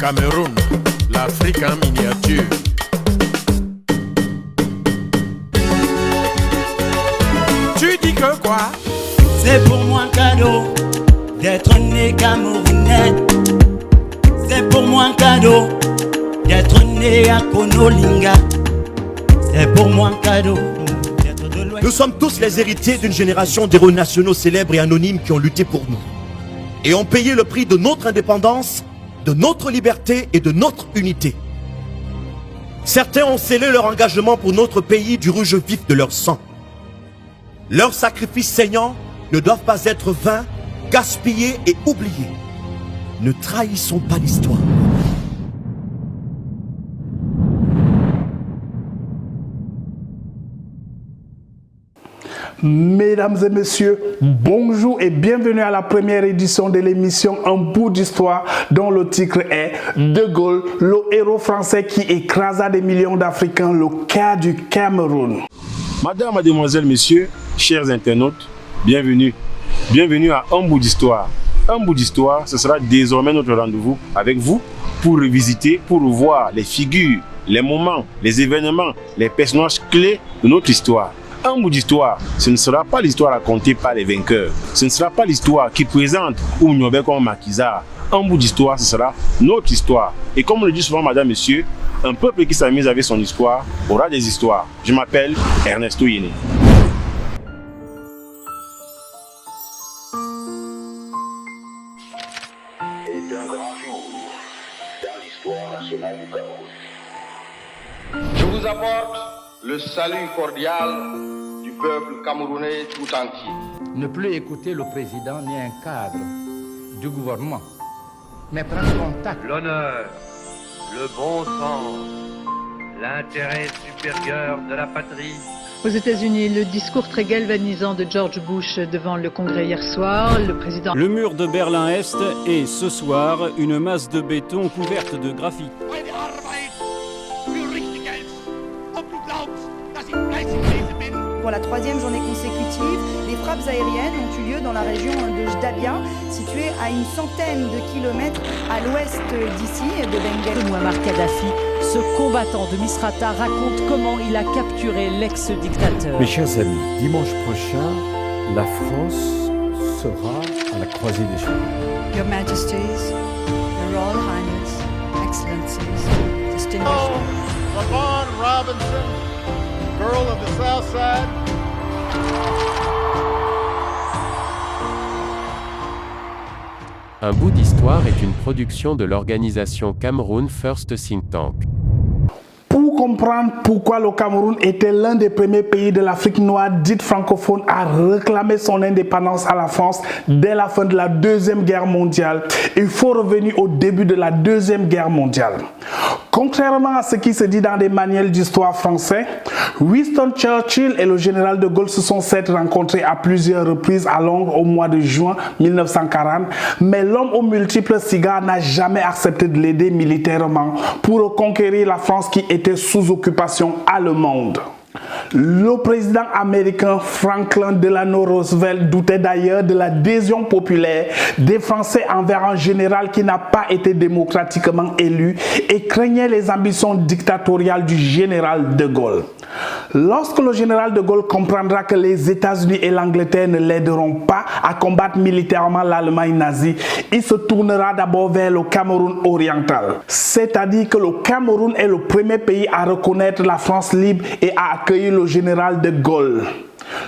Cameroun, l'Afrique en miniature. Tu dis que quoi? C'est pour moi un cadeau d'être né camerounais. C'est pour moi un cadeau d'être né à Konolinga. C'est pour moi un cadeau d'être de l'Ouest. Nous sommes tous les héritiers d'une génération d'héros nationaux célèbres et anonymes qui ont lutté pour nous et ont payé le prix de notre indépendance, de notre liberté et de notre unité. Certains ont scellé leur engagement pour notre pays du rouge vif de leur sang. Leurs sacrifices saignants ne doivent pas être vains, gaspillés et oubliés. Ne trahissons pas l'histoire. Mesdames et messieurs, bonjour et bienvenue à la première édition de l'émission Un bout d'histoire dont le titre est De Gaulle, le héros français qui écrasa des millions d'Africains, le cas du Cameroun. Madame, mademoiselle, messieurs, chers internautes, bienvenue. Bienvenue à Un bout d'histoire. Un bout d'histoire, ce sera désormais notre rendez-vous avec vous pour revisiter, pour voir les figures, les moments, les événements, les personnages clés de notre histoire. Un bout d'histoire, ce ne sera pas l'histoire racontée par les vainqueurs. Ce ne sera pas l'histoire qui présente Oumniobé comme maquisard. Un bout d'histoire, ce sera notre histoire. Et comme le dit souvent madame, monsieur, un peuple qui s'amuse avec son histoire aura des histoires. Je m'appelle Ernesto Yéné. C'est un grand jour dans l'histoire nationale du Cameroun. Je vous apporte le salut cordial du peuple camerounais tout entier. Ne plus écouter le président ni un cadre du gouvernement, mais prendre contact. L'honneur, le bon sens, l'intérêt supérieur de la patrie. Aux États-Unis, le discours très galvanisant de George Bush devant le Congrès hier soir, le président... Le mur de Berlin-Est et ce soir, une masse de béton couverte de graffiti. Pour la troisième journée consécutive, les frappes aériennes ont eu lieu dans la région de Jdabia, située à une centaine de kilomètres à l'ouest d'ici, de Benghazi. Muammar Kadhafi, ce combattant de Misrata, raconte comment il a capturé l'ex-dictateur. Mes chers amis, dimanche prochain, la France sera à la croisée des chemins. Your Majesties, Your Royal Highness, Excellencies, distinguished... Lavon Robinson, girl of the South Side. Un bout d'histoire est une production de l'organisation Cameroun First Think Tank. Pour comprendre pourquoi le Cameroun était l'un des premiers pays de l'Afrique noire dite francophone à réclamer son indépendance à la France dès la fin de la Deuxième Guerre mondiale, il faut revenir au début de la Deuxième Guerre mondiale. Contrairement à ce qui se dit dans des manuels d'histoire français, Winston Churchill et le général de Gaulle se sont certes rencontrés à plusieurs reprises à Londres au mois de juin 1940, mais l'homme aux multiples cigares n'a jamais accepté de l'aider militairement pour reconquérir la France qui était sous occupation allemande. Le président américain Franklin Delano Roosevelt doutait d'ailleurs de l'adhésion populaire des Français envers un général qui n'a pas été démocratiquement élu et craignait les ambitions dictatoriales du général de Gaulle. Lorsque le général de Gaulle comprendra que les États-Unis et l'Angleterre ne l'aideront pas à combattre militairement l'Allemagne nazie, il se tournera d'abord vers le Cameroun oriental. C'est-à-dire que le Cameroun est le premier pays à reconnaître la France libre et à accueillir le général de Gaulle.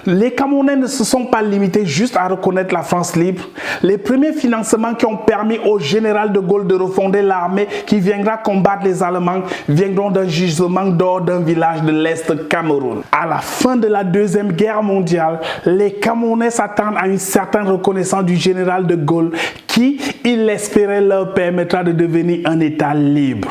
Les Camerounais ne se sont pas limités juste à reconnaître la France libre. Les premiers financements qui ont permis au général de Gaulle de refonder l'armée qui viendra combattre les Allemands viendront d'un gisement d'or d'un village de l'Est Cameroun. À la fin de la Deuxième Guerre mondiale, les Camerounais s'attendent à une certaine reconnaissance du général de Gaulle qui, il l'espérait, leur permettra de devenir un État libre.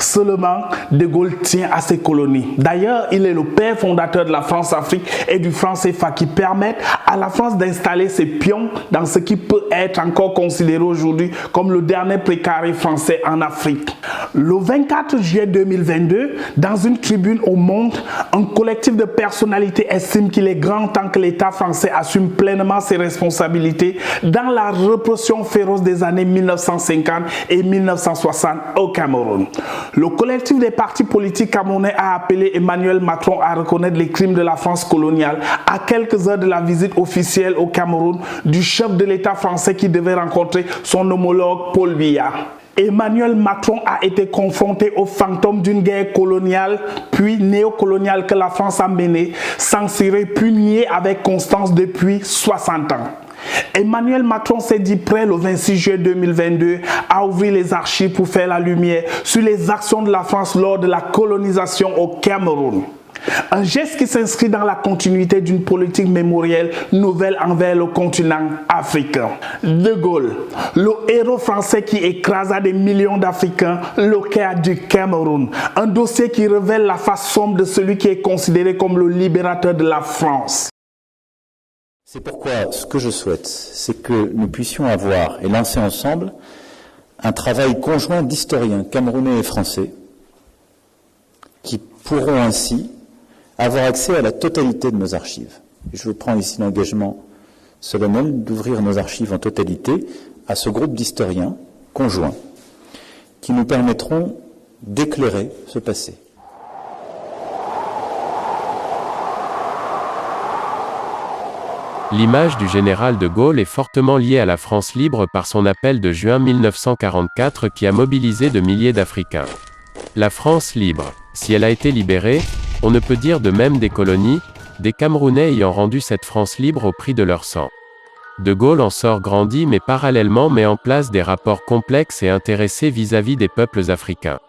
Seulement, De Gaulle tient à ses colonies. D'ailleurs, il est le père fondateur de la France-Afrique et du franc CFA qui permettent à la France d'installer ses pions dans ce qui peut être encore considéré aujourd'hui comme le dernier précaré français en Afrique. Le 24 juillet 2022, dans une tribune au Monde, un collectif de personnalités estime qu'il est grand temps que l'État français assume pleinement ses responsabilités dans la répression féroce des années 1950 et 1960 au Cameroun. Le collectif des partis politiques camerounais a appelé Emmanuel Macron à reconnaître les crimes de la France coloniale à quelques heures de la visite officielle au Cameroun du chef de l'État français qui devait rencontrer son homologue Paul Biya. Emmanuel Macron a été confronté au fantôme d'une guerre coloniale puis néocoloniale que la France a menée, censurée puis niée avec constance depuis 60 ans. Emmanuel Macron s'est dit prêt le 26 juillet 2022 à ouvrir les archives pour faire la lumière sur les actions de la France lors de la colonisation au Cameroun. Un geste qui s'inscrit dans la continuité d'une politique mémorielle nouvelle envers le continent africain. De Gaulle, le héros français qui écrasa des millions d'Africains, le cas du Cameroun. Un dossier qui révèle la face sombre de celui qui est considéré comme le libérateur de la France. C'est pourquoi ce que je souhaite, c'est que nous puissions avoir et lancer ensemble un travail conjoint d'historiens camerounais et français qui pourront ainsi avoir accès à la totalité de nos archives. Je prends ici l'engagement solennel d'ouvrir nos archives en totalité à ce groupe d'historiens conjoints qui nous permettront d'éclairer ce passé. L'image du général de Gaulle est fortement liée à la France libre par son appel de juin 1944 qui a mobilisé de milliers d'Africains. La France libre, si elle a été libérée, on ne peut dire de même des colonies, des Camerounais ayant rendu cette France libre au prix de leur sang. De Gaulle en sort grandi mais parallèlement met en place des rapports complexes et intéressés vis-à-vis des peuples africains.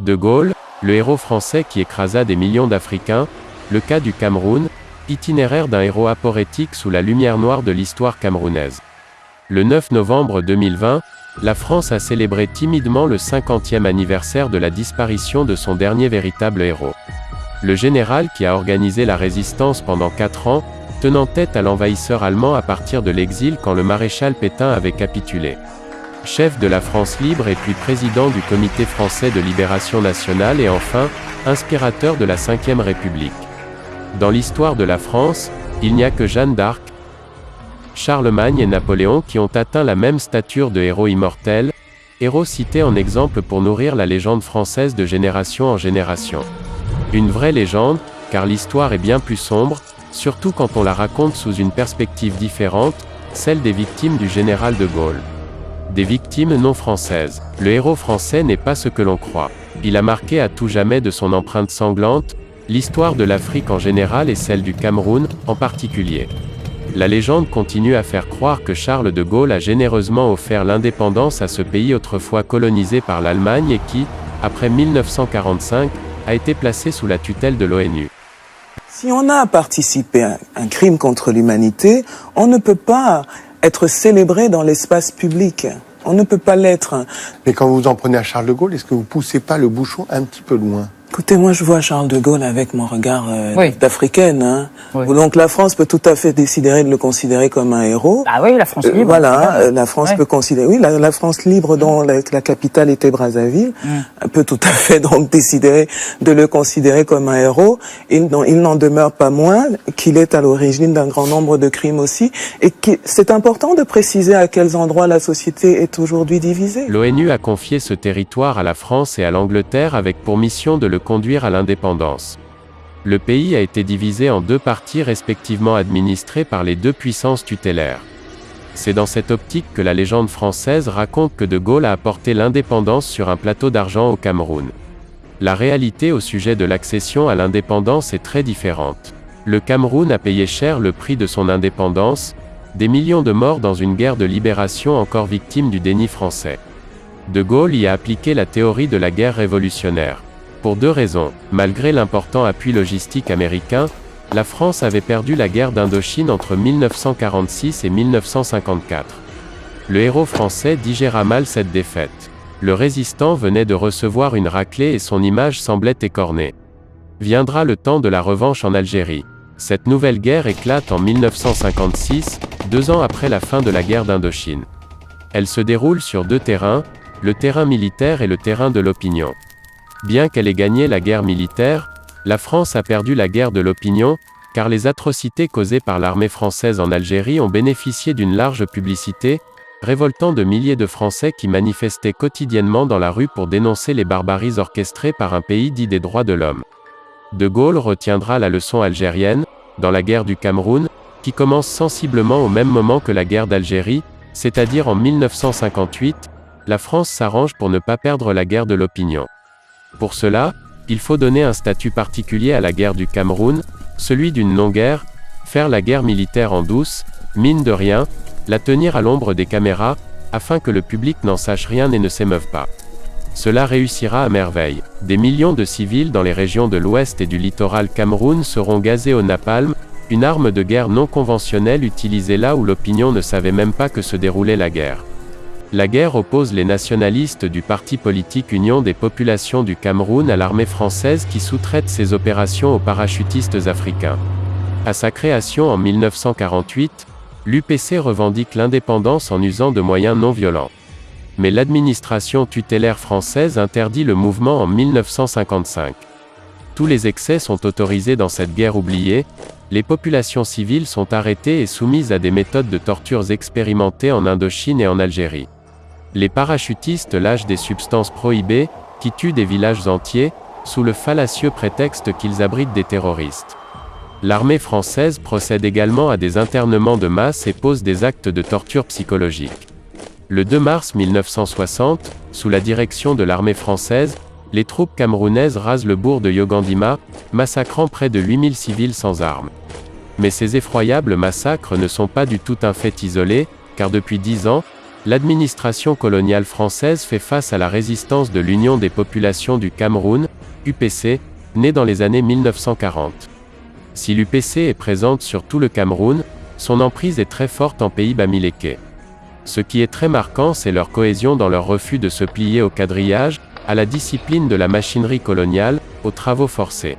De Gaulle, le héros français qui écrasa des millions d'Africains, le cas du Cameroun, itinéraire d'un héros aporétique sous la lumière noire de l'histoire camerounaise. Le 9 novembre 2020, la France a célébré timidement le 50e anniversaire de la disparition de son dernier véritable héros. Le général qui a organisé la résistance pendant 4 ans, tenant tête à l'envahisseur allemand à partir de l'exil quand le maréchal Pétain avait capitulé. Chef de la France libre et puis président du Comité français de libération nationale et enfin, inspirateur de la Ve République. Dans l'histoire de la France, il n'y a que Jeanne d'Arc, Charlemagne et Napoléon qui ont atteint la même stature de héros immortels, héros cités en exemple pour nourrir la légende française de génération en génération. Une vraie légende, car l'histoire est bien plus sombre, surtout quand on la raconte sous une perspective différente, celle des victimes du général de Gaulle. Des victimes non françaises. Le héros français n'est pas ce que l'on croit. Il a marqué à tout jamais de son empreinte sanglante, l'histoire de l'Afrique en général et celle du Cameroun, en particulier. La légende continue à faire croire que Charles de Gaulle a généreusement offert l'indépendance à ce pays autrefois colonisé par l'Allemagne et qui, après 1945, a été placé sous la tutelle de l'ONU. Si on a participé à un crime contre l'humanité, on ne peut pas être célébré dans l'espace public. On ne peut pas l'être. Mais quand vous en prenez à Charles de Gaulle, est-ce que vous poussez pas le bouchon un petit peu loin ? Écoutez, moi je vois Charles de Gaulle avec mon regard d'africaine. Hein. Oui. Donc la France peut tout à fait décider de le considérer comme un héros. Ah oui, la France libre. Voilà, la France peut considérer. Oui, la France libre dont la capitale était Brazzaville peut tout à fait donc décider de le considérer comme un héros. Il n'en demeure pas moins qu'il est à l'origine d'un grand nombre de crimes aussi. Et c'est important de préciser à quels endroits la société est aujourd'hui divisée. L'ONU a confié ce territoire à la France et à l'Angleterre avec pour mission de le conduire à l'indépendance. Le pays a été divisé en 2 parties respectivement administrées par les 2 puissances tutélaires. C'est dans cette optique que la légende française raconte que de Gaulle a apporté l'indépendance sur un plateau d'argent au Cameroun. La réalité au sujet de l'accession à l'indépendance est très différente. Le Cameroun a payé cher le prix de son indépendance, des millions de morts dans une guerre de libération encore victime du déni français. De Gaulle y a appliqué la théorie de la guerre révolutionnaire. Pour 2 raisons. Malgré l'important appui logistique américain, la France avait perdu la guerre d'Indochine entre 1946 et 1954. Le héros français digéra mal cette défaite. Le résistant venait de recevoir une raclée et son image semblait écornée. Viendra le temps de la revanche en Algérie. Cette nouvelle guerre éclate en 1956, 2 ans après la fin de la guerre d'Indochine. Elle se déroule sur 2 terrains, le terrain militaire et le terrain de l'opinion. Bien qu'elle ait gagné la guerre militaire, la France a perdu la guerre de l'opinion, car les atrocités causées par l'armée française en Algérie ont bénéficié d'une large publicité, révoltant de milliers de Français qui manifestaient quotidiennement dans la rue pour dénoncer les barbaries orchestrées par un pays dit des droits de l'homme. De Gaulle retiendra la leçon algérienne, dans la guerre du Cameroun, qui commence sensiblement au même moment que la guerre d'Algérie, c'est-à-dire en 1958, la France s'arrange pour ne pas perdre la guerre de l'opinion. Pour cela, il faut donner un statut particulier à la guerre du Cameroun, celui d'une non-guerre, faire la guerre militaire en douce, mine de rien, la tenir à l'ombre des caméras, afin que le public n'en sache rien et ne s'émeuve pas. Cela réussira à merveille. Des millions de civils dans les régions de l'ouest et du littoral Cameroun seront gazés au napalm, une arme de guerre non conventionnelle utilisée là où l'opinion ne savait même pas que se déroulait la guerre. La guerre oppose les nationalistes du parti politique Union des populations du Cameroun à l'armée française qui sous-traite ses opérations aux parachutistes africains. À sa création en 1948, l'UPC revendique l'indépendance en usant de moyens non violents. Mais l'administration tutélaire française interdit le mouvement en 1955. Tous les excès sont autorisés dans cette guerre oubliée, les populations civiles sont arrêtées et soumises à des méthodes de tortures expérimentées en Indochine et en Algérie. Les parachutistes lâchent des substances prohibées, qui tuent des villages entiers, sous le fallacieux prétexte qu'ils abritent des terroristes. L'armée française procède également à des internements de masse et pose des actes de torture psychologique. Le 2 mars 1960, sous la direction de l'armée française, les troupes camerounaises rasent le bourg de Yogandima, massacrant près de 8000 civils sans armes. Mais ces effroyables massacres ne sont pas du tout un fait isolé, car depuis 10 ans, l'administration coloniale française fait face à la résistance de l'Union des populations du Cameroun, UPC, née dans les années 1940. Si l'UPC est présente sur tout le Cameroun, son emprise est très forte en pays bamiléké. Ce qui est très marquant, c'est leur cohésion dans leur refus de se plier au quadrillage, à la discipline de la machinerie coloniale, aux travaux forcés.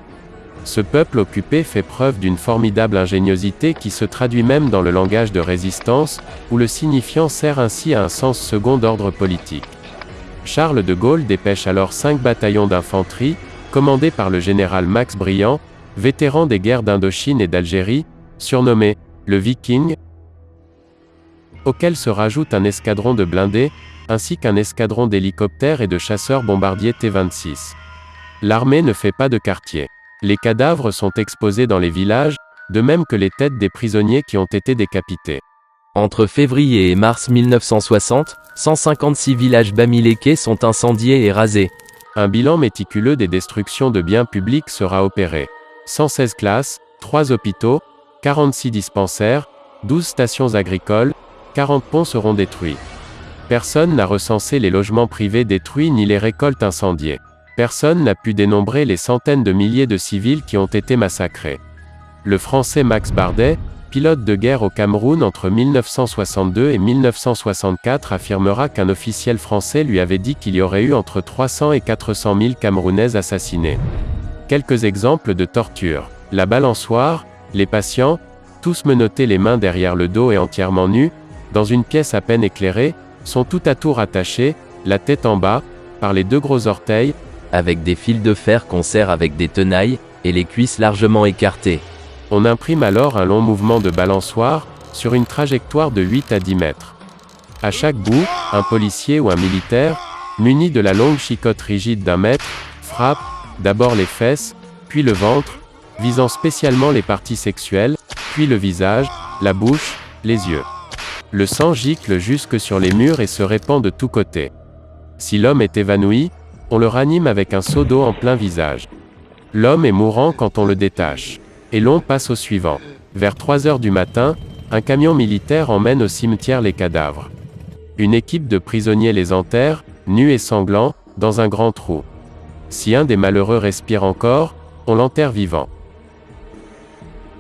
Ce peuple occupé fait preuve d'une formidable ingéniosité qui se traduit même dans le langage de résistance, où le signifiant sert ainsi à un sens second d'ordre politique. Charles de Gaulle dépêche alors 5 bataillons d'infanterie, commandés par le général Max Briand, vétéran des guerres d'Indochine et d'Algérie, surnommé le Viking, auquel se rajoute un escadron de blindés, ainsi qu'un escadron d'hélicoptères et de chasseurs bombardiers T-26. L'armée ne fait pas de quartier. Les cadavres sont exposés dans les villages, de même que les têtes des prisonniers qui ont été décapités. Entre février et mars 1960, 156 villages bamilékés sont incendiés et rasés. Un bilan méticuleux des destructions de biens publics sera opéré. 116 classes, 3 hôpitaux, 46 dispensaires, 12 stations agricoles, 40 ponts seront détruits. Personne n'a recensé les logements privés détruits ni les récoltes incendiées. Personne n'a pu dénombrer les centaines de milliers de civils qui ont été massacrés. Le Français Max Bardet, pilote de guerre au Cameroun entre 1962 et 1964, affirmera qu'un officiel français lui avait dit qu'il y aurait eu entre 300 et 400 000 Camerounais assassinés. Quelques exemples de torture. La balançoire, les patients, tous menottés les mains derrière le dos et entièrement nus, dans une pièce à peine éclairée, sont tout à tour attachés, la tête en bas, par les 2 gros orteils, avec des fils de fer qu'on serre avec des tenailles, et les cuisses largement écartées. On imprime alors un long mouvement de balançoire, sur une trajectoire de 8 à 10 mètres. À chaque bout, un policier ou un militaire, muni de la longue chicotte rigide d'1 mètre, frappe, d'abord les fesses, puis le ventre, visant spécialement les parties sexuelles, puis le visage, la bouche, les yeux. Le sang gicle jusque sur les murs et se répand de tous côtés. Si l'homme est évanoui, on le ranime avec un seau d'eau en plein visage. L'homme est mourant quand on le détache. Et l'on passe au suivant. Vers 3 heures du matin, un camion militaire emmène au cimetière les cadavres. Une équipe de prisonniers les enterre, nus et sanglants, dans un grand trou. Si un des malheureux respire encore, on l'enterre vivant.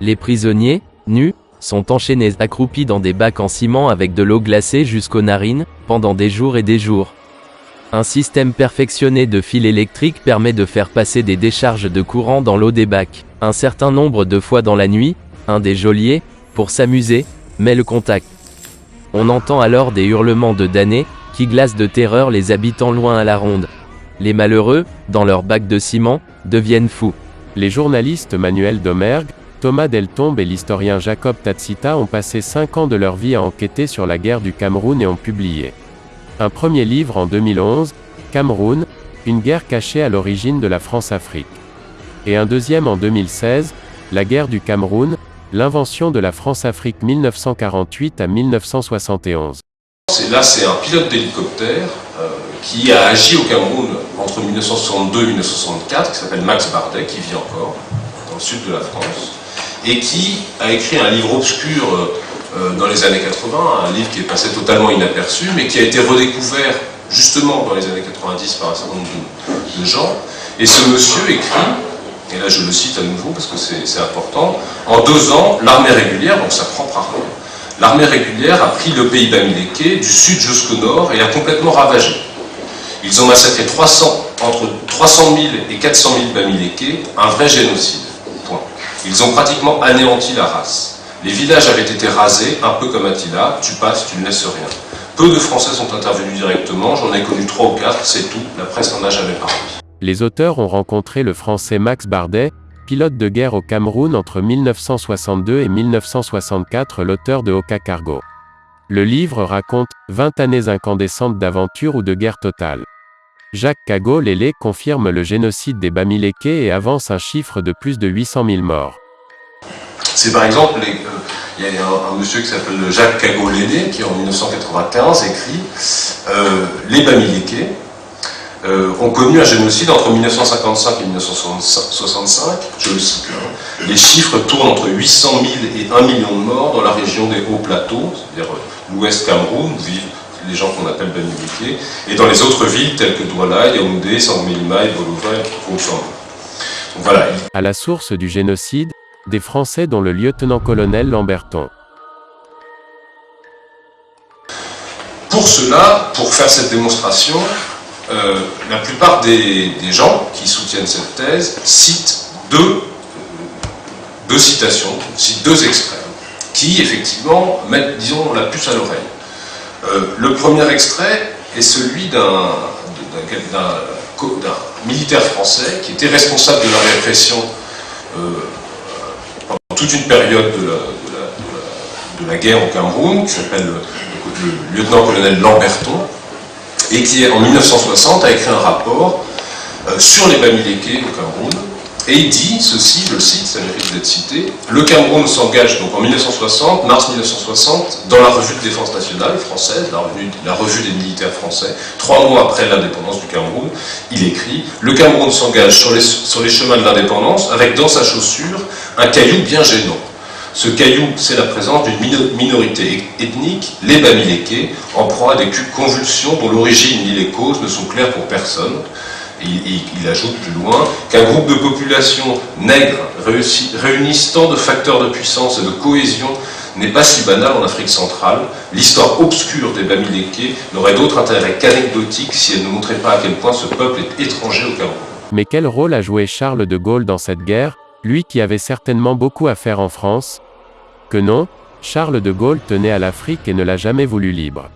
Les prisonniers, nus, sont enchaînés accroupis dans des bacs en ciment avec de l'eau glacée jusqu'aux narines, pendant des jours et des jours. Un système perfectionné de fils électriques permet de faire passer des décharges de courant dans l'eau des bacs. Un certain nombre de fois dans la nuit, un des geôliers, pour s'amuser, met le contact. On entend alors des hurlements de damnés, qui glacent de terreur les habitants loin à la ronde. Les malheureux, dans leur bac de ciment, deviennent fous. Les journalistes Manuel Domergue, Thomas Deltombe et l'historien Jacob Tatsita ont passé 5 ans de leur vie à enquêter sur la guerre du Cameroun et ont publié un premier livre en 2011, Cameroun, une guerre cachée à l'origine de la France-Afrique. Et un deuxième en 2016, La guerre du Cameroun, l'invention de la France-Afrique 1948 à 1971. Là, c'est un pilote d'hélicoptère qui a agi au Cameroun entre 1962 et 1964, qui s'appelle Max Bardet, qui vit encore dans le sud de la France, et qui a écrit un livre obscur dans les années 80, un livre qui est passé totalement inaperçu, mais qui a été redécouvert justement dans les années 90 par un certain nombre de gens. Et ce monsieur écrit, et là je le cite à nouveau parce que c'est important, en 2 ans, l'armée régulière, donc sa propre armée, l'armée régulière a pris le pays bamiléké du sud jusqu'au nord et l'a complètement ravagé. Ils ont massacré entre 300 000 et 400 000 bamilékés, un vrai génocide. Point. Ils ont pratiquement anéanti la race. Les villages avaient été rasés, un peu comme Attila, tu passes, tu ne laisses rien. Peu de Français sont intervenus directement, j'en ai connu 3 ou 4, c'est tout, la presse n'en a jamais parlé. Les auteurs ont rencontré le Français Max Bardet, pilote de guerre au Cameroun entre 1962 et 1964, l'auteur de Oka Cargo. Le livre raconte 20 années incandescentes d'aventure ou de guerre totale. Jacques Kago Lélé confirme le génocide des Bamilékés et avance un chiffre de plus de 800 000 morts. C'est par exemple, il y a un monsieur qui s'appelle Jacques Kago Lélé qui en 1995 écrit les Bamilékés ont connu un génocide entre 1955 et 1965, je le cite là. Les chiffres tournent entre 800 000 et 1 million de morts dans la région des hauts plateaux, c'est-à-dire l'ouest Cameroun, où vivent les gens qu'on appelle Bamilékés, et dans les autres villes telles que Douala, Yaoundé, Sangmélima, Bolova et Oussambo. Voilà. À la source du génocide, des Français dont le lieutenant-colonel Lamberton. Pour cela, pour faire cette démonstration, la plupart des gens qui soutiennent cette thèse citent deux citations, citent 2 extraits, qui effectivement mettent, disons, la puce à l'oreille. Le premier extrait est celui d'un militaire français qui était responsable de la répression pendant toute une période de la guerre au Cameroun, qui s'appelle le lieutenant-colonel Lamberton, et qui, en 1960, a écrit un rapport sur les Bamilékés au Cameroun, et il dit ceci, je le cite, ça mérite d'être cité: le Cameroun s'engage donc en 1960, mars 1960, dans la revue de défense nationale française, la revue des militaires français, 3 mois après l'indépendance du Cameroun, il écrit: le Cameroun s'engage sur les chemins de l'indépendance avec dans sa chaussure un caillou bien gênant. Ce caillou, c'est la présence d'une minorité ethnique, les Bamilékés, en proie à des convulsions dont l'origine ni les causes ne sont claires pour personne. Et il ajoute plus loin qu'un groupe de population nègre réunisse tant de facteurs de puissance et de cohésion n'est pas si banal en Afrique centrale. L'histoire obscure des Bamilékés n'aurait d'autre intérêt qu'anecdotique si elle ne montrait pas à quel point ce peuple est étranger au Cameroun. Mais quel rôle a joué Charles de Gaulle dans cette guerre, lui qui avait certainement beaucoup à faire en France? Que non, Charles de Gaulle tenait à l'Afrique et ne l'a jamais voulu libre.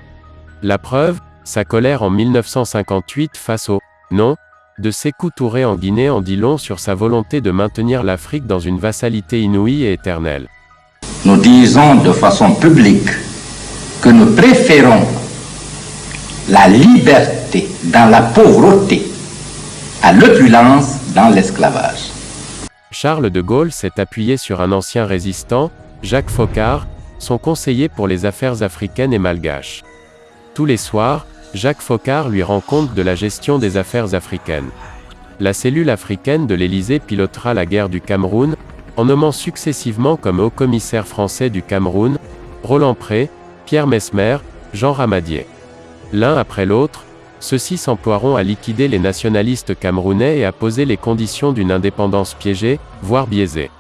La preuve, sa colère en 1958 face au « non » de Sékou Touré en Guinée en dit long sur sa volonté de maintenir l'Afrique dans une vassalité inouïe et éternelle. Nous disons de façon publique que nous préférons la liberté dans la pauvreté à l'opulence dans l'esclavage. Charles de Gaulle s'est appuyé sur un ancien résistant, Jacques Foccart, son conseiller pour les affaires africaines et malgaches. Tous les soirs, Jacques Foccart lui rend compte de la gestion des affaires africaines. La cellule africaine de l'Élysée pilotera la guerre du Cameroun, en nommant successivement comme haut-commissaire français du Cameroun, Roland Pré, Pierre Mesmer, Jean Ramadier. L'un après l'autre, ceux-ci s'emploieront à liquider les nationalistes camerounais et à poser les conditions d'une indépendance piégée, voire biaisée.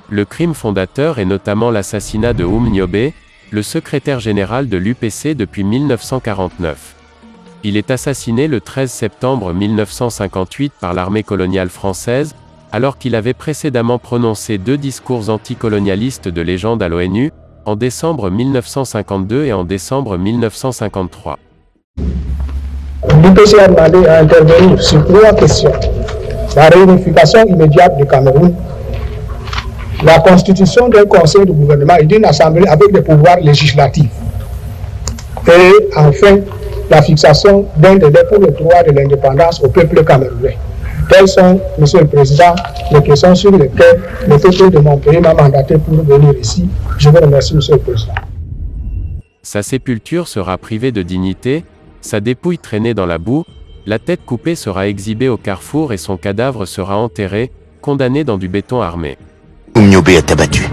Le crime fondateur est notamment l'assassinat de Oum Niobé, le secrétaire général de l'UPC depuis 1949. Il est assassiné le 13 septembre 1958 par l'armée coloniale française, alors qu'il avait précédemment prononcé 2 discours anticolonialistes de légende à l'ONU, en décembre 1952 et en décembre 1953. L'UPC a demandé à intervenir sur 3 questions. La réunification immédiate du Cameroun, la constitution d'un conseil de gouvernement et d'une assemblée avec des pouvoirs législatifs, et enfin la fixation d'un délai pour le droit de l'indépendance au peuple camerounais. Telles sont, Monsieur le Président, les questions sur lesquelles le peuple de mon pays m'a mandaté pour venir ici. Je vous remercie, Monsieur le Président. Sa sépulture sera privée de dignité, sa dépouille traînée dans la boue, la tête coupée sera exhibée au carrefour et son cadavre sera enterré, condamné dans du béton armé. Oumniobé est abattu.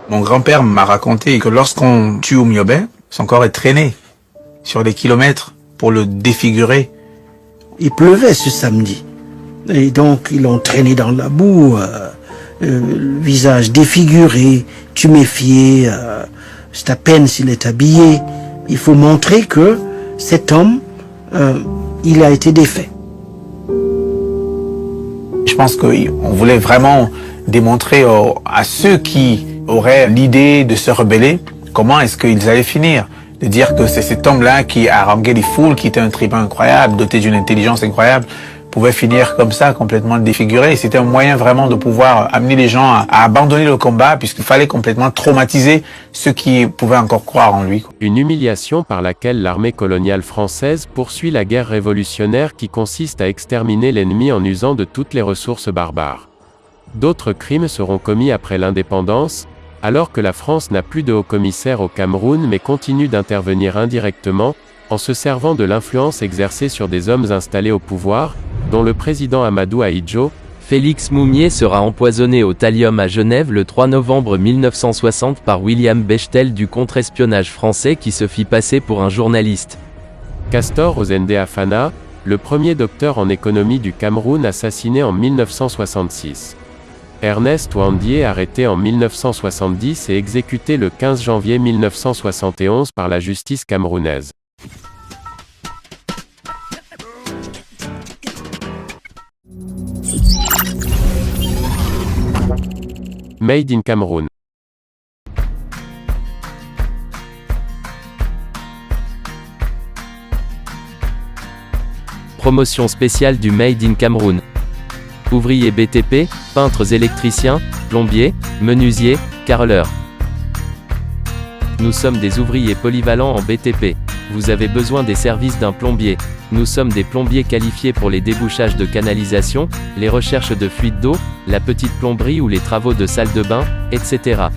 Mon grand-père m'a raconté que lorsqu'on tue Oumniobé, son corps est traîné sur des kilomètres pour le défigurer. Il pleuvait ce samedi. Et donc ils l'ont traîné dans la boue, le visage défiguré, tuméfié, c'est à peine s'il est habillé. Il faut montrer que cet homme, il a été défait. Je pense qu'on voulait vraiment démontrer à ceux qui auraient l'idée de se rebeller, comment est-ce qu'ils allaient finir. De dire que c'est cet homme-là qui haranguait les foules, qui était un tribun incroyable, doté d'une intelligence incroyable, pouvait finir comme ça, complètement défiguré. C'était un moyen vraiment de pouvoir amener les gens à abandonner le combat, puisqu'il fallait complètement traumatiser ceux qui pouvaient encore croire en lui. Une humiliation par laquelle l'armée coloniale française poursuit la guerre révolutionnaire qui consiste à exterminer l'ennemi en usant de toutes les ressources barbares. D'autres crimes seront commis après l'indépendance, alors que la France n'a plus de haut-commissaire au Cameroun mais continue d'intervenir indirectement, en se servant de l'influence exercée sur des hommes installés au pouvoir, dont le président Amadou Ahidjo. Félix Moumié sera empoisonné au thallium à Genève le 3 novembre 1960 par William Bechtel du contre-espionnage français qui se fit passer pour un journaliste. Castor Ozende Afana, le premier docteur en économie du Cameroun assassiné en 1966. Ernest Ouandié arrêté en 1970 et exécuté le 15 janvier 1971 par la justice camerounaise. Made in Cameroun. Promotion spéciale du Made in Cameroun. Ouvriers BTP, peintres électriciens, plombiers, menuisiers, carreleurs. Nous sommes des ouvriers polyvalents en BTP. Vous avez besoin des services d'un plombier. Nous sommes des plombiers qualifiés pour les débouchages de canalisation, les recherches de fuites d'eau, la petite plomberie ou les travaux de salle de bain, etc.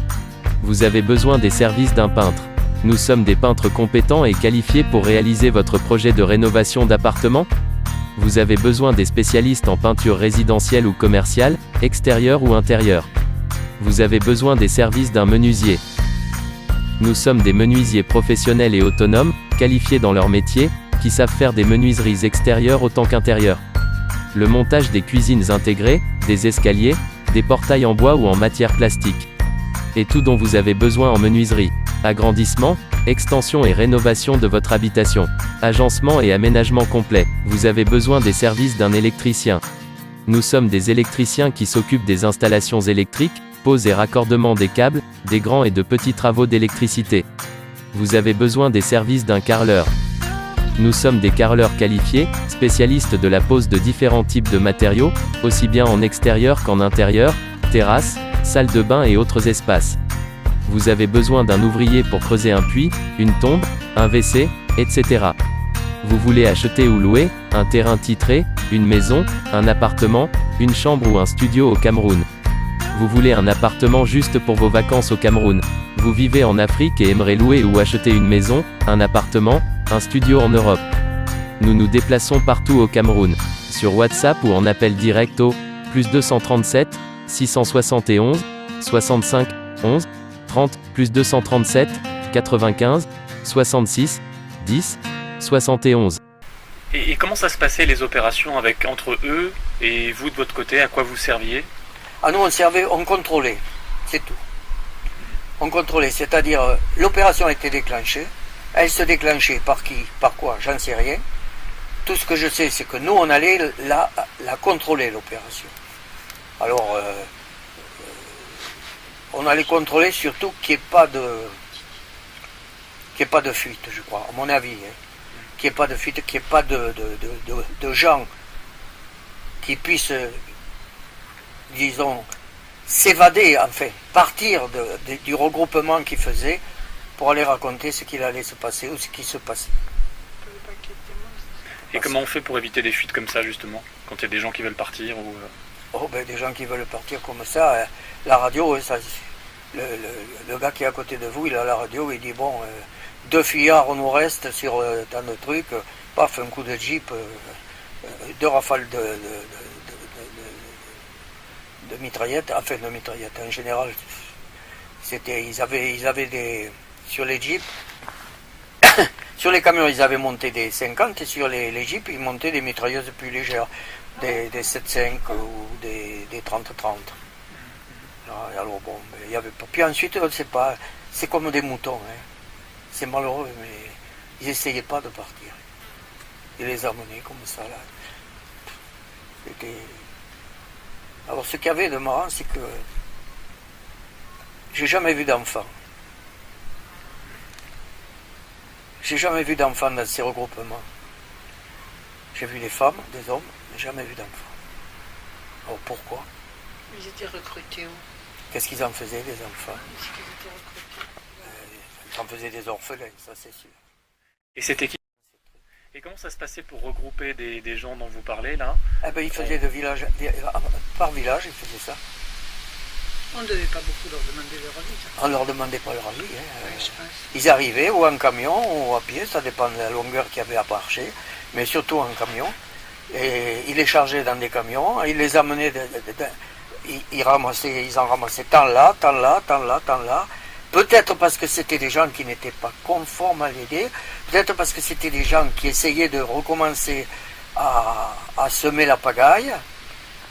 Vous avez besoin des services d'un peintre. Nous sommes des peintres compétents et qualifiés pour réaliser votre projet de rénovation d'appartement. Vous avez besoin des spécialistes en peinture résidentielle ou commerciale, extérieure ou intérieure. Vous avez besoin des services d'un menuisier. Nous sommes des menuisiers professionnels et autonomes, qualifiés dans leur métier, qui savent faire des menuiseries extérieures autant qu'intérieures. Le montage des cuisines intégrées, des escaliers, des portails en bois ou en matière plastique. Et tout dont vous avez besoin en menuiserie. Agrandissement, extension et rénovation de votre habitation. Agencement et aménagement complet. Vous avez besoin des services d'un électricien. Nous sommes des électriciens qui s'occupent des installations électriques, pose et raccordement des câbles, des grands et de petits travaux d'électricité. Vous avez besoin des services d'un carreleur. Nous sommes des carreleurs qualifiés, spécialistes de la pose de différents types de matériaux, aussi bien en extérieur qu'en intérieur, terrasses, salles de bain et autres espaces. Vous avez besoin d'un ouvrier pour creuser un puits, une tombe, un WC, etc. Vous voulez acheter ou louer un terrain titré, une maison, un appartement, une chambre ou un studio au Cameroun. Vous voulez un appartement juste pour vos vacances au Cameroun. Vous vivez en Afrique et aimerez louer ou acheter une maison, un appartement, un studio en Europe. Nous nous déplaçons partout au Cameroun. Sur WhatsApp ou en appel direct au +237 671 65 11 30 +237 95 66 10 71. Et comment ça se passait les opérations entre eux et vous de votre côté? À quoi vous serviez? Ah nous on servait, on contrôlait, c'est tout. on contrôlait, c'est-à-dire l'opération était déclenchée, elle se déclenchait par qui, par quoi, j'en sais rien. Tout ce que je sais, c'est que nous, on allait la contrôler, l'opération. Alors, on allait contrôler surtout qu'il n'y ait pas de fuite, je crois, à mon avis. Hein. Qu'il n'y ait pas de fuite, qu'il n'y ait pas de gens qui puissent, disons, s'évader, enfin, partir du regroupement qu'ils faisaient pour aller raconter ce qu'il allait se passer ou ce qui se passait. Et comment on fait pour éviter des fuites comme ça, justement, quand il y a des gens qui veulent partir ou... Oh, ben, des gens qui veulent partir comme ça, la radio, ça, le gars qui est à côté de vous, il a la radio, il dit, bon, 2 fuyards, on nous reste sur tant de trucs, paf, un coup de jeep, 2 rafales de mitraillettes, enfin de mitraillettes, en général, c'était, ils avaient des, sur les jeeps, sur les camions, ils avaient monté des 50, et sur les jeeps, ils montaient des mitrailleuses plus légères, des 7.5 ou des 30-30. Alors bon, il y avait pas. Puis ensuite, c'est comme des moutons, hein. C'est malheureux, mais ils n'essayaient pas de partir. Ils les amenaient comme ça, là. C'était... Alors ce qu'il y avait de marrant, c'est que j'ai jamais vu d'enfants. J'ai jamais vu d'enfants dans ces regroupements. J'ai vu des femmes, des hommes, mais jamais vu d'enfants. Alors pourquoi? Ils étaient recrutés où? Qu'est-ce qu'ils en faisaient, des enfants? Est-ce qu'ils étaient recrutés? Ils en faisaient des orphelins, ça c'est sûr. Et c'était qui? Et comment ça se passait pour regrouper des gens dont vous parlez, là? Eh ben, ils faisaient de village, par village, ils faisaient ça. On ne devait pas beaucoup leur demander leur avis. Ça. On ne leur demandait pas leur avis. Hein. Oui, je pense. Ils arrivaient ou en camion ou à pied, ça dépend de la longueur qu'il y avait à marcher, mais surtout en camion. Et ils les chargeaient dans des camions, ils les amenaient, ils en ramassaient tant là, tant là, tant là, tant là. Peut-être parce que c'était des gens qui n'étaient pas conformes à l'idée, peut-être parce que c'était des gens qui essayaient de recommencer à semer la pagaille,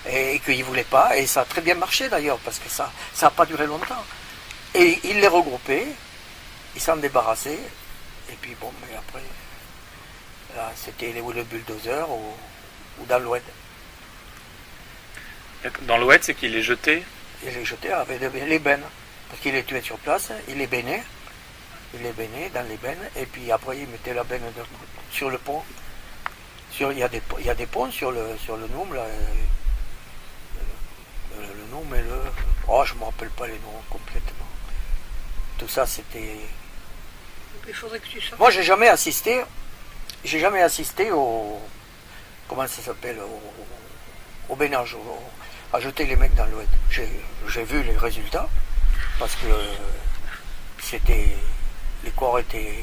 et qu'ils ne voulaient pas, et ça a très bien marché d'ailleurs, parce que ça n'a pas duré longtemps. Et ils les regroupaient, ils s'en débarrassaient, et puis bon, mais après, là, c'était le bulldozer ou dans l'Oued. Dans l'Oued, c'est qu'ils les jetaient? Ils les jetaient avec les bennes, parce qu'ils les tuaient sur place, ils les baignaient dans les bennes, et puis après ils mettaient la benne sur le pont. Il y a des ponts sur le Noum, là. Le nom et le... Oh, je ne me rappelle pas les noms complètement. Tout ça, c'était... Il faudrait que tu saches. Moi, j'ai jamais assisté au... Comment ça s'appelle? Au bénage, à jeter les mecs dans l'Oued. J'ai vu les résultats, parce que les corps étaient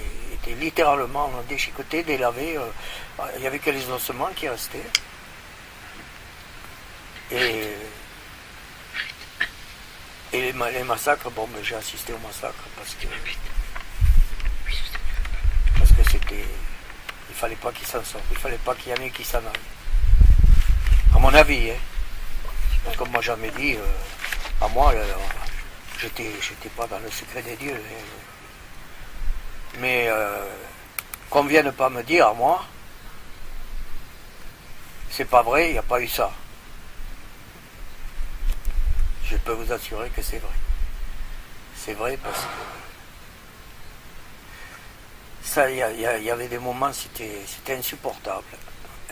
littéralement déchiquetés, délavés. Il n'y avait que les ossements qui restaient. Et les massacres, bon, mais j'ai assisté au massacre parce que c'était... Il fallait pas qu'ils s'en sortent, il fallait pas qu'il y en ait qui s'en aillent. À mon avis, hein. Parce que moi jamais dit, à moi, j'étais pas dans le secret des dieux. Hein. Mais qu'on vienne pas me dire à moi, c'est pas vrai, il n'y a pas eu ça. Je peux vous assurer que c'est vrai. C'est vrai parce que ça, il y avait des moments, c'était insupportable.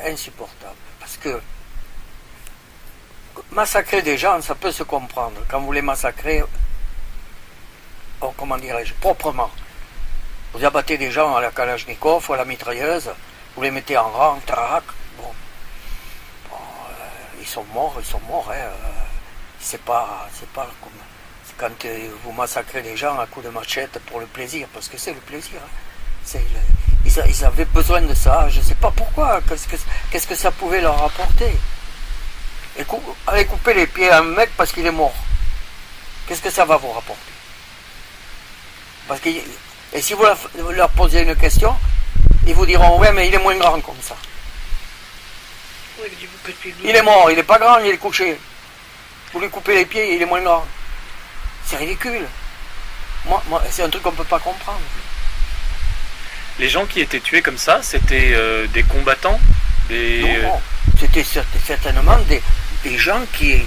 Insupportable. Parce que massacrer des gens, ça peut se comprendre. Quand vous les massacrez, oh, comment dirais-je, proprement. Vous abattez des gens à la Kalachnikov ou à la mitrailleuse, vous les mettez en rang, trac, bon. Ils sont morts, hein. C'est pas comme quand vous massacrez les gens à coups de machette pour le plaisir, parce que c'est le plaisir. Hein. Ils avaient besoin de ça, je ne sais pas pourquoi, qu'est-ce que ça pouvait leur apporter. Et allez couper les pieds à un mec parce qu'il est mort. Qu'est-ce que ça va vous rapporter? Parce que, et si vous leur posez une question, ils vous diront, ouais, mais il est moins grand comme ça. Il est mort, il n'est pas grand, il est couché. Vous lui coupez les pieds, il est moins grand. C'est ridicule. Moi, c'est un truc qu'on ne peut pas comprendre. Les gens qui étaient tués comme ça, c'était des combattants, Non. C'était certainement des gens qui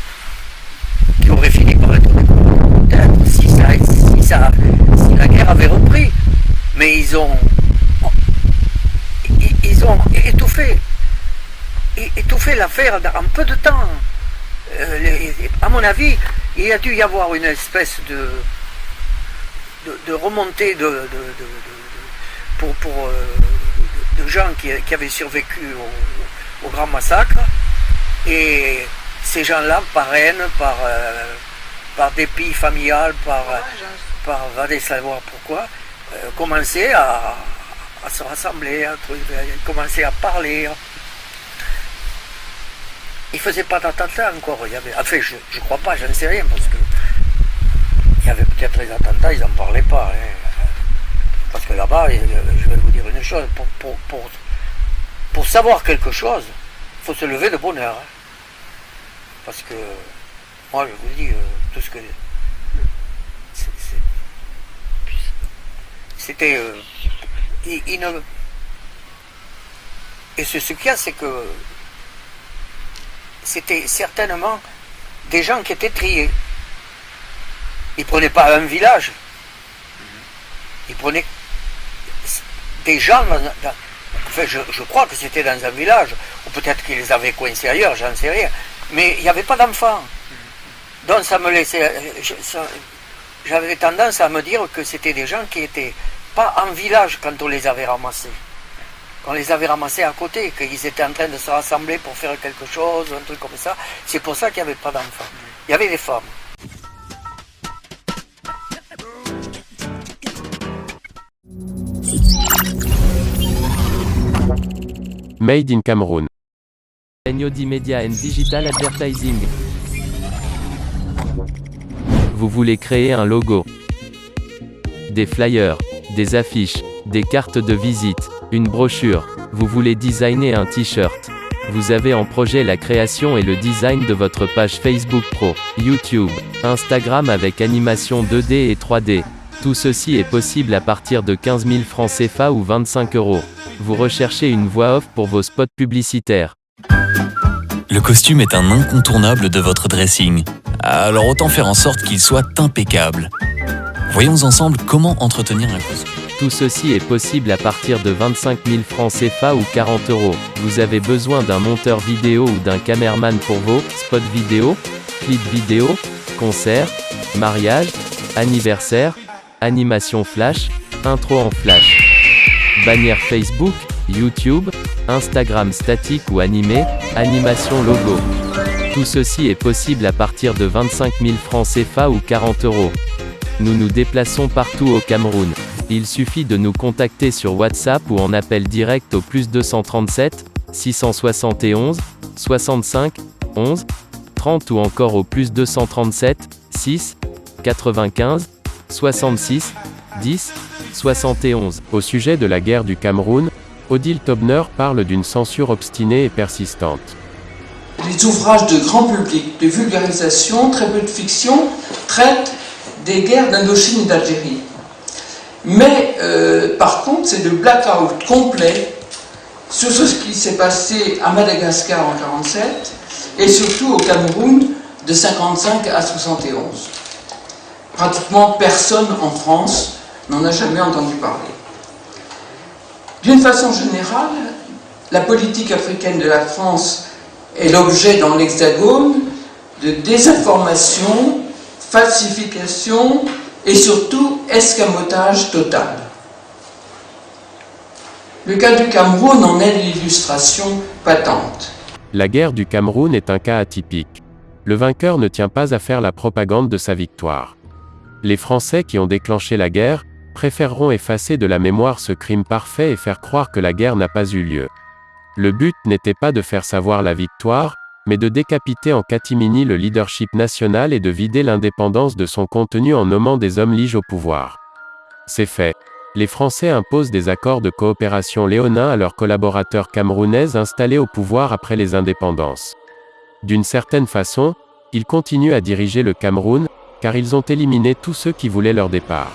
auraient fini par être des combattants, peut-être, si la guerre avait repris. Mais ils ont étouffé l'affaire en peu de temps. À mon avis, il y a dû y avoir une espèce de remontée de gens qui avaient survécu au grand massacre, et ces gens-là, par haine, par dépit familial, par va aller savoir pourquoi, commençaient à se rassembler, commençaient à parler. Il ne faisait pas d'attentats encore. Enfin, je crois pas, j'en sais rien, parce que il y avait peut-être les attentats, ils n'en parlaient pas. Hein. Parce que là-bas, je vais vous dire une chose, pour savoir quelque chose, il faut se lever de bonne heure. Hein. Parce que, moi je vous dis, tout ce que... C'était... Et ce qu'il y a, c'est que c'était certainement des gens qui étaient triés. Ils ne prenaient pas un village. Ils prenaient des gens... Enfin, je crois que c'était dans un village, ou peut-être qu'ils les avaient coincés ailleurs, j'en sais rien. Mais il n'y avait pas d'enfants. Donc ça me laissait... J'avais tendance à me dire que c'était des gens qui n'étaient pas en village quand on les avait ramassés. Qu'on les avait ramassés à côté, qu'ils étaient en train de se rassembler pour faire quelque chose, un truc comme ça. C'est pour ça qu'il n'y avait pas d'enfants. Il y avait des femmes. Made in Cameroon. Enyodi Media and Digital Advertising. Vous voulez créer un logo, des flyers, des affiches, des cartes de visite, une brochure. Vous voulez designer un t-shirt. Vous avez en projet la création et le design de votre page Facebook Pro, YouTube, Instagram avec animation 2D et 3D. Tout ceci est possible à partir de 15 000 francs CFA ou 25 €. Vous recherchez une voix off pour vos spots publicitaires. Le costume est un incontournable de votre dressing. Alors autant faire en sorte qu'il soit impeccable. Voyons ensemble comment entretenir un costume. Tout ceci est possible à partir de 25 000 francs CFA ou 40 €. Vous avez besoin d'un monteur vidéo ou d'un caméraman pour vos spots vidéo, clips vidéo, concerts, mariage, anniversaire, animation flash, intro en flash, bannière Facebook, YouTube, Instagram statique ou animé, animation logo. Tout ceci est possible à partir de 25 000 francs CFA ou 40 €. Nous nous déplaçons partout au Cameroun. Il suffit de nous contacter sur WhatsApp ou en appel direct au +237 671 65 11 30 ou encore au +237 6 95 66 10 71. Au sujet de la guerre du Cameroun, Odile Tobner parle d'une censure obstinée et persistante. Les ouvrages de grand public, de vulgarisation, très peu de fiction, traitent des guerres d'Indochine et d'Algérie. Mais par contre, c'est le blackout complet sur ce qui s'est passé à Madagascar en 1947 et surtout au Cameroun de 1955 à 1971. Pratiquement personne en France n'en a jamais entendu parler. D'une façon générale, la politique africaine de la France est l'objet dans l'Hexagone de désinformation, falsification et surtout escamotage total. Le cas du Cameroun en est l'illustration patente. La guerre du Cameroun est un cas atypique. Le vainqueur ne tient pas à faire la propagande de sa victoire. Les Français qui ont déclenché la guerre préféreront effacer de la mémoire ce crime parfait et faire croire que la guerre n'a pas eu lieu. Le but n'était pas de faire savoir la victoire, mais de décapiter en catimini le leadership national et de vider l'indépendance de son contenu en nommant des hommes liges au pouvoir. C'est fait. Les Français imposent des accords de coopération léonins à leurs collaborateurs camerounais installés au pouvoir après les indépendances. D'une certaine façon, ils continuent à diriger le Cameroun, car ils ont éliminé tous ceux qui voulaient leur départ.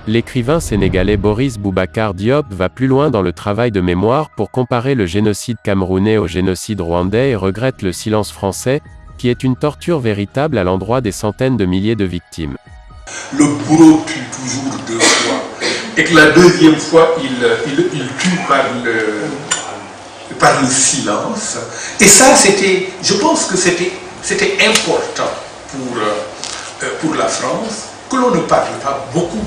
L'écrivain sénégalais Boris Boubacar Diop va plus loin dans le travail de mémoire pour comparer le génocide camerounais au génocide rwandais et regrette le silence français, qui est une torture véritable à l'endroit des centaines de milliers de victimes. Le bourreau tue toujours 2 fois, et que la 2e fois, il tue par le silence. Et ça, je pense que c'était important pour la France, que l'on ne parle pas beaucoup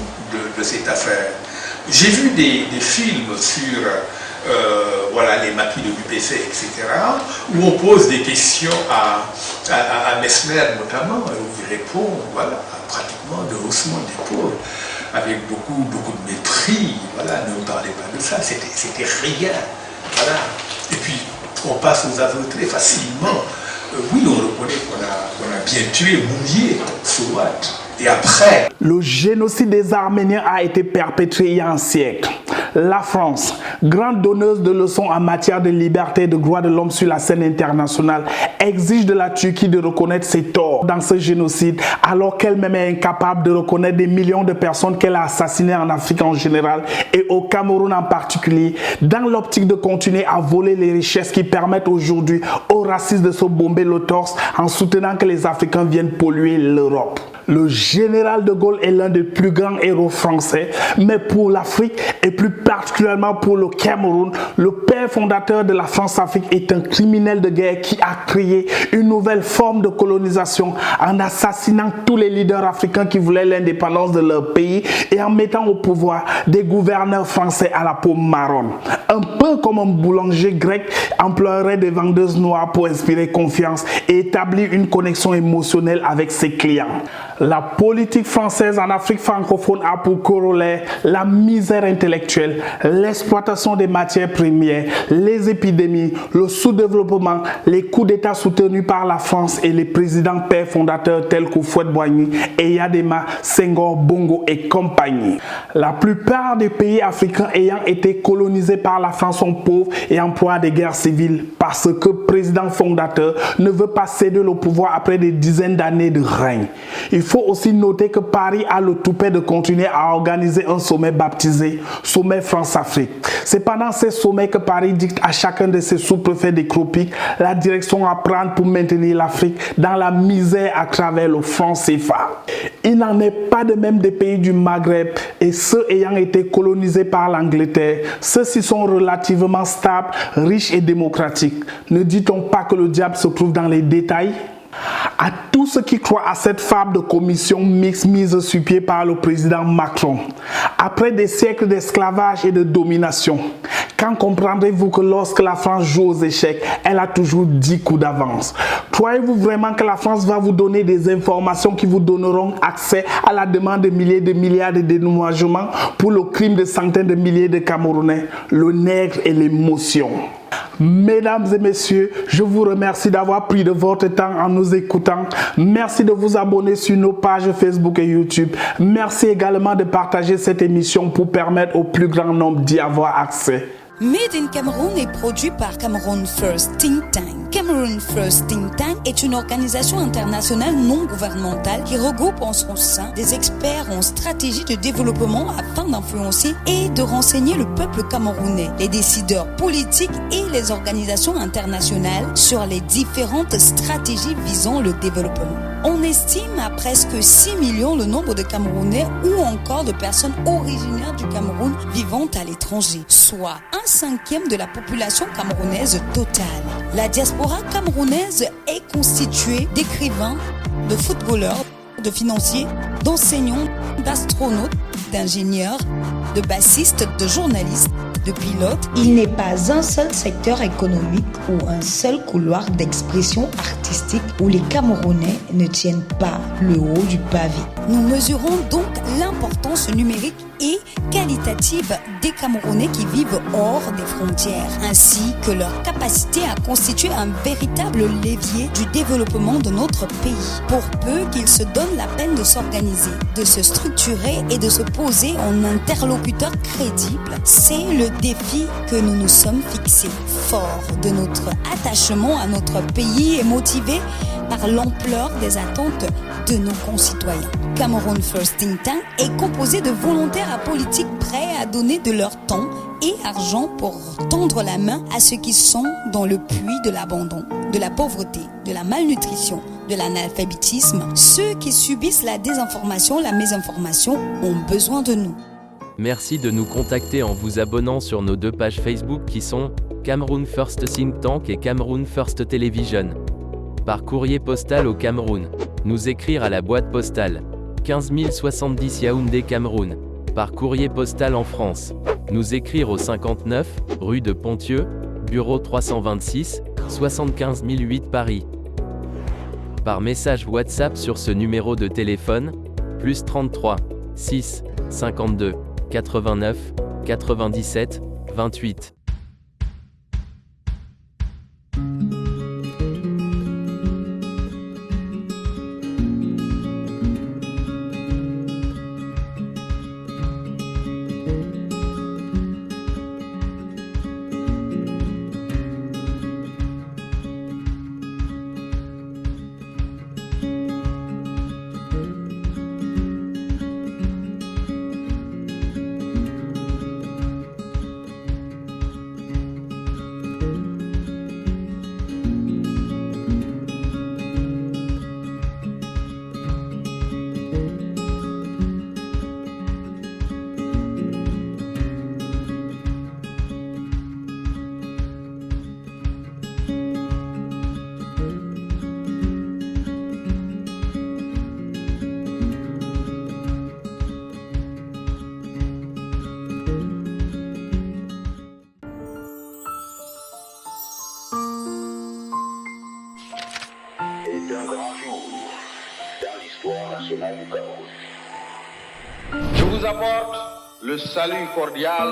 de cette affaire. J'ai vu des films sur les maquis de l'UPC, etc., où on pose des questions à Mesmer notamment, et où il répond, pratiquement de haussement d'épaule, avec beaucoup de mépris. Ne parlez pas de ça, c'était rien. Et puis, on passe aux aveux très facilement. Oui, on reconnaît qu'on a bien tué, mouillé, so what? Et après... Le génocide des Arméniens a été perpétré il y a un siècle. La France, grande donneuse de leçons en matière de liberté et de droits de l'homme sur la scène internationale, exige de la Turquie de reconnaître ses torts dans ce génocide, alors qu'elle-même est incapable de reconnaître des millions de personnes qu'elle a assassinées en Afrique en général et au Cameroun en particulier, dans l'optique de continuer à voler les richesses qui permettent aujourd'hui aux racistes de se bomber le torse en soutenant que les Africains viennent polluer l'Europe. Le général de Gaulle est l'un des plus grands héros français, mais pour l'Afrique et plus particulièrement pour le Cameroun, le père fondateur de la France-Afrique est un criminel de guerre qui a créé une nouvelle forme de colonisation en assassinant tous les leaders africains qui voulaient l'indépendance de leur pays et en mettant au pouvoir des gouverneurs français à la peau marron. Un peu comme un boulanger grec emploierait des vendeuses noires pour inspirer confiance et établir une connexion émotionnelle avec ses clients. La politique française en Afrique francophone a pour corollaire la misère intellectuelle, l'exploitation des matières premières, les épidémies, le sous-développement, les coups d'État soutenus par la France et les présidents pères fondateurs tels qu'Houphouët-Boigny, Eyadema, Senghor, Bongo et compagnie. La plupart des pays africains ayant été colonisés par la France sont pauvres et en proie à des guerres civiles parce que le président fondateur ne veut pas céder le pouvoir après des dizaines d'années de règne. Il faut aussi noter que Paris a le toupet de continuer à organiser un sommet baptisé Sommet France-Afrique. C'est pendant ces sommets que Paris dicte à chacun de ses sous-préfets décroupis la direction à prendre pour maintenir l'Afrique dans la misère à travers le franc CFA. Il n'en est pas de même des pays du Maghreb et ceux ayant été colonisés par l'Angleterre. Ceux-ci sont relativement stables, riches et démocratiques. Ne dit-on pas que le diable se trouve dans les détails ? À tous ceux qui croient à cette fable de commission mixte mise sur pied par le président Macron, après des siècles d'esclavage et de domination, quand comprendrez-vous que lorsque la France joue aux échecs, elle a toujours 10 coups d'avance? Croyez-vous vraiment que la France va vous donner des informations qui vous donneront accès à la demande de milliers de milliards de dédommagements pour le crime de centaines de milliers de Camerounais, le nègre et l'émotion? Mesdames et messieurs, je vous remercie d'avoir pris de votre temps en nous écoutant. Merci de vous abonner sur nos pages Facebook et YouTube. Merci également de partager cette émission pour permettre au plus grand nombre d'y avoir accès. Made in Cameroon est produit par Cameroon First Think Tank. Cameroon First Think Tank est une organisation internationale non gouvernementale qui regroupe en son sein des experts en stratégie de développement afin d'influencer et de renseigner le peuple camerounais, les décideurs politiques et les organisations internationales sur les différentes stratégies visant le développement. On estime à presque 6 millions le nombre de Camerounais ou encore de personnes originaires du Cameroun vivant à l'étranger, soit 1/5 de la population camerounaise totale. La diaspora camerounaise est constituée d'écrivains, de footballeurs, de financiers, d'enseignants, d'astronautes, d'ingénieurs, de bassistes, de journalistes, de pilotes. Il n'est pas un seul secteur économique ou un seul couloir d'expression artistique où les Camerounais ne tiennent pas le haut du pavé. Nous mesurons donc l'importance numérique et qualitative des Camerounais qui vivent hors des frontières, ainsi que leur capacité à constituer un véritable levier du développement de notre pays, pour peu qu'ils se donnent la peine de s'organiser, de se structurer et de se poser en interlocuteur crédible. C'est le défi que nous nous sommes fixés. Fort de notre attachement à notre pays et motivés par l'ampleur des attentes de nos concitoyens. Cameroun First Think Tank est composé de volontaires apolitiques prêts à donner de leur temps et argent pour tendre la main à ceux qui sont dans le puits de l'abandon, de la pauvreté, de la malnutrition, de l'analphabétisme. Ceux qui subissent la désinformation, la mésinformation ont besoin de nous. Merci de nous contacter en vous abonnant sur nos 2 pages Facebook qui sont Cameroun First Think Tank et Cameroun First Television. Par courrier postal au Cameroun, nous écrire à la boîte postale 15 070 Yaoundé Cameroun. Par courrier postal en France, nous écrire au 59 rue de Pontieux, bureau 326, 75 008 Paris. Par message WhatsApp sur ce numéro de téléphone, plus 33 6 52 89 97 28. Je vous apporte le salut cordial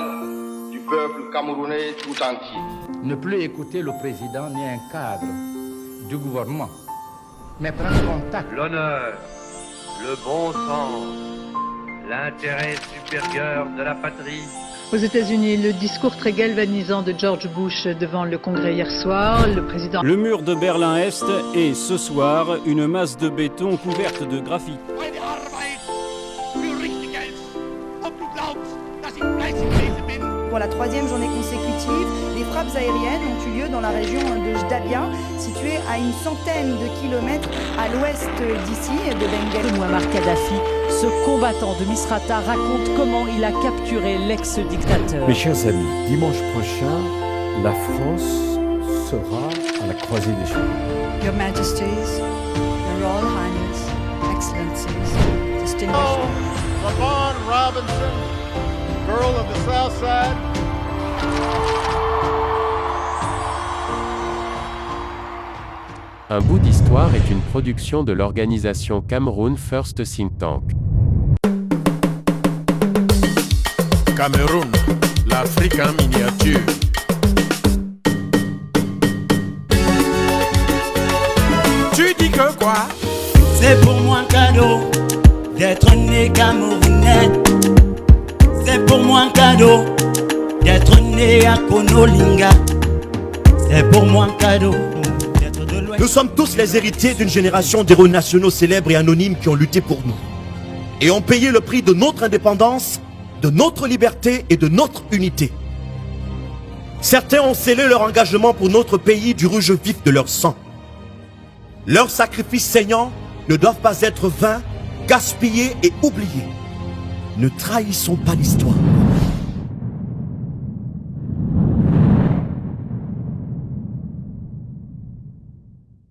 du peuple camerounais tout entier. Ne plus écouter le président ni un cadre du gouvernement, mais prendre contact. L'honneur, le bon sens, l'intérêt supérieur de la patrie. Aux États-Unis, le discours très galvanisant de George Bush devant le Congrès hier soir, le président... Le mur de Berlin-Est est, ce soir, une masse de béton couverte de graphite. Pour la 3e journée consécutive, des frappes aériennes ont eu lieu dans la région de Jdabia, située à une centaine de kilomètres à l'ouest d'ici, de Benghazi. Muammar Kadhafi, ce combattant de Misrata, raconte comment il a capturé l'ex-dictateur. Mes chers amis, dimanche prochain, la France sera à la croisée des chemins. Your Majesties, Your Royal Highness, Excellencies, distinguished... Lavon Robinson, girl of the South Side. Un bout d'histoire est une production de l'organisation Cameroun First Think Tank. Cameroun, l'Afrique en miniature. Tu dis que quoi? C'est pour moi un cadeau d'être né camerounais. C'est pour moi un cadeau d'être né à Konolinga. C'est pour moi un cadeau d'être de l'Ouest. Nous sommes tous les héritiers d'une génération d'héros nationaux célèbres et anonymes qui ont lutté pour nous et ont payé le prix de notre indépendance, de notre liberté et de notre unité. Certains ont scellé leur engagement pour notre pays du rouge vif de leur sang. Leurs sacrifices saignants ne doivent pas être vains, gaspillés et oubliés. Ne trahissons pas l'histoire.